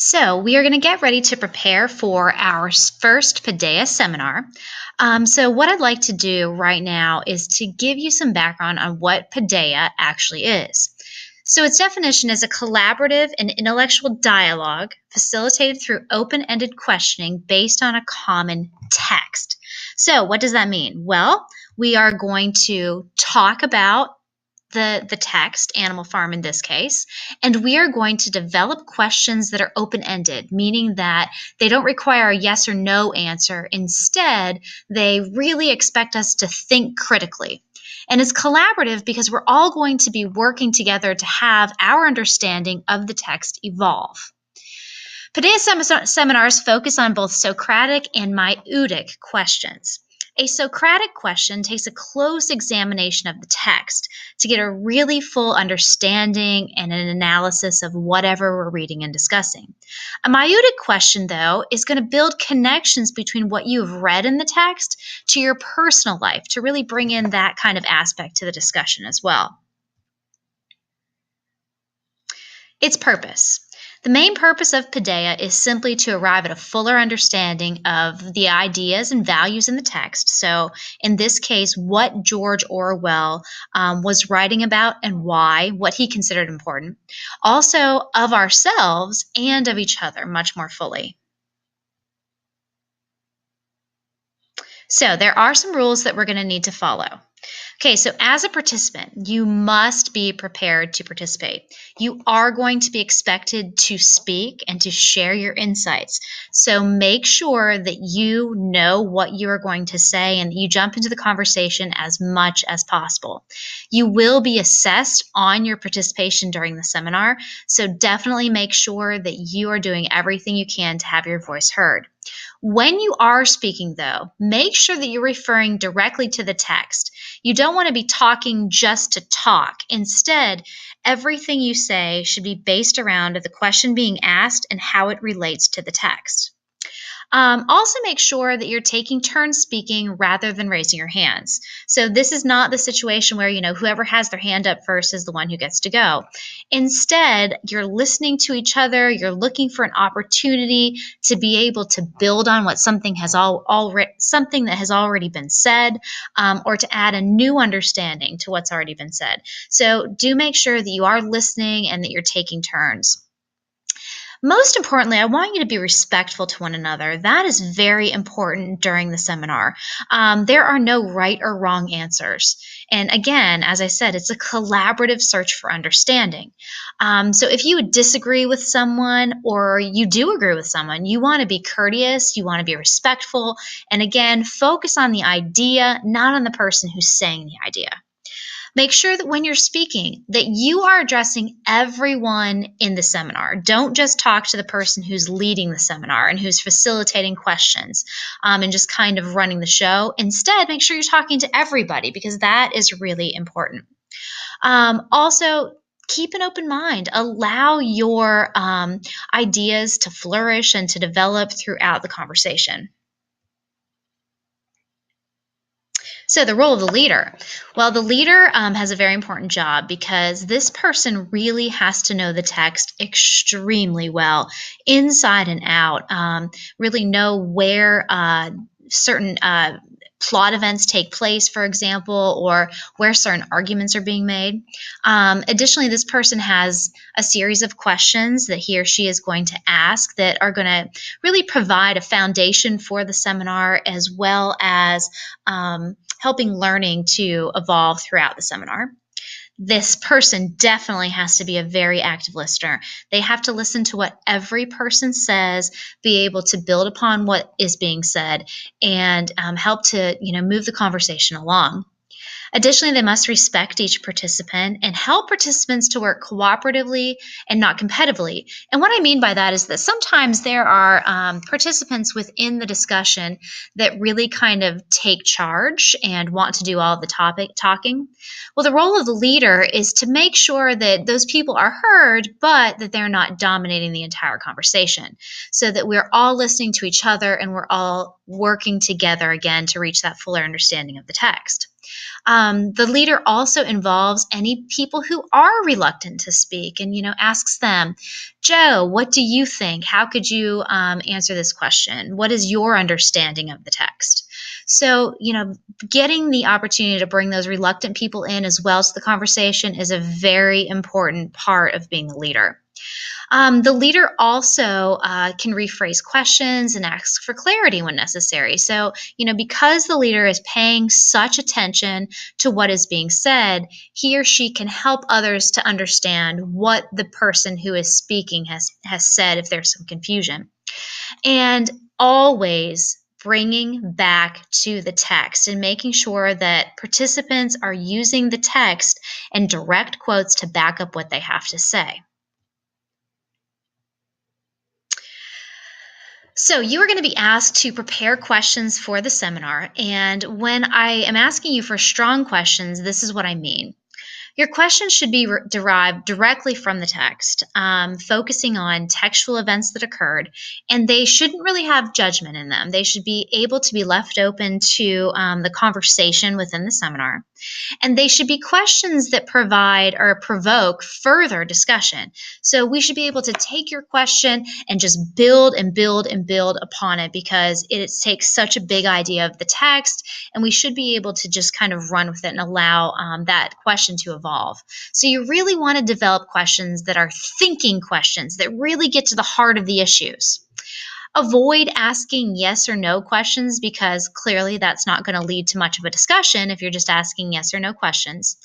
So we are going to get ready to prepare for our first Paidea seminar. So what I'd like to do right now is to give you some background on what Paidea actually is. So its definition is a collaborative and intellectual dialogue facilitated through open-ended questioning based on a common text. So what does that mean? Well, we are going to talk about the text, Animal Farm in this case, and we are going to develop questions that are open-ended, meaning that they don't require a yes or no answer. Instead, they really expect us to think critically. And it's collaborative because we're all going to be working together to have our understanding of the text evolve. Paidea seminars focus on both Socratic and Maieutic questions. A Socratic question takes a close examination of the text to get a really full understanding and an analysis of whatever we're reading and discussing. A Maieutic question, though, is going to build connections between what you've read in the text to your personal life to really bring in that kind of aspect to the discussion as well. Its purpose. The main purpose of Paidea is simply to arrive at a fuller understanding of the ideas and values in the text. So, in this case, what George Orwell was writing about and why, what he considered important. Also, of ourselves and of each other much more fully. So, there are some rules that we're going to need to follow. Okay, so as a participant, you must be prepared to participate. You are going to be expected to speak and to share your insights. So make sure that you know what you are going to say and that you jump into the conversation as much as possible. You will be assessed on your participation during the seminar, so definitely make sure that you are doing everything you can to have your voice heard. When you are speaking, though, make sure that you're referring directly to the text. You don't want to be talking just to talk. Instead, everything you say should be based around the question being asked and how it relates to the text. Also make sure that you're taking turns speaking rather than raising your hands. So this is not the situation where, whoever has their hand up first is the one who gets to go. Instead, you're listening to each other. You're looking for an opportunity to be able to build on what something that has already been said, or to add a new understanding to what's already been said. So do make sure that you are listening and that you're taking turns. Most importantly, I want you to be respectful to one another. That is very important during the seminar. There are no right or wrong answers. And again, as I said, it's a collaborative search for understanding. So if you disagree with someone or you do agree with someone, you want to be courteous, you want to be respectful, and again, focus on the idea, not on the person who's saying the idea. Make sure that when you're speaking that you are addressing everyone in the seminar. Don't just talk to the person who's leading the seminar and who's facilitating questions and just kind of running the show. Instead, make sure you're talking to everybody because that is really important. Also, keep an open mind. Allow your ideas to flourish and to develop throughout the conversation. So the role of the leader. Well, the leader has a very important job because this person really has to know the text extremely well, inside and out, really know where certain plot events take place, for example, or where certain arguments are being made. Additionally, this person has a series of questions that he or she is going to ask that are going to really provide a foundation for the seminar as well as helping learning to evolve throughout the seminar. This person definitely has to be a very active listener. They have to listen to what every person says, be able to build upon what is being said, and help to move the conversation along. Additionally, they must respect each participant and help participants to work cooperatively and not competitively. And what I mean by that is that sometimes there are participants within the discussion that really kind of take charge and want to do all of the talking. Well, the role of the leader is to make sure that those people are heard, but that they're not dominating the entire conversation, so that we're all listening to each other and we're all working together again to reach that fuller understanding of the text. The leader also involves any people who are reluctant to speak and, asks them, Joe, what do you think? How could you answer this question? What is your understanding of the text? So, getting the opportunity to bring those reluctant people in as well to the conversation is a very important part of being a leader. The leader also can rephrase questions and ask for clarity when necessary. So, because the leader is paying such attention to what is being said, he or she can help others to understand what the person who is speaking has said if there's some confusion. And always bringing back to the text and making sure that participants are using the text and direct quotes to back up what they have to say. So, you are going to be asked to prepare questions for the seminar. And when I am asking you for strong questions, this is what I mean. Your questions should be derived directly from the text, focusing on textual events that occurred, and they shouldn't really have judgment in them. They should be able to be left open to the conversation within the seminar. And they should be questions that provide or provoke further discussion. So we should be able to take your question and just build and build and build upon it, because it takes such a big idea of the text, and we should be able to just kind of run with it and allow that question to evolve. So you really want to develop questions that are thinking questions that really get to the heart of the issues. Avoid asking yes or no questions, because clearly that's not going to lead to much of a discussion if you're just asking yes or no questions.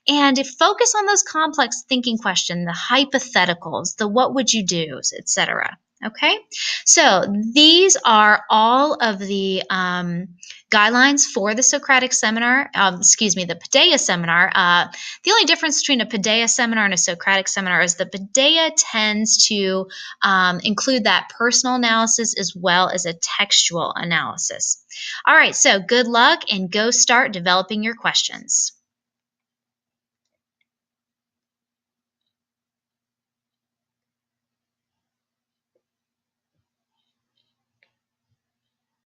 And focus on those complex thinking questions, the hypotheticals, the what would you do's, etc. Okay, so these are all of the guidelines for the Socratic seminar, the Paidea seminar. The only difference between a Paidea seminar and a Socratic seminar is the Paidea tends to include that personal analysis as well as a textual analysis. All right, so good luck and go start developing your questions.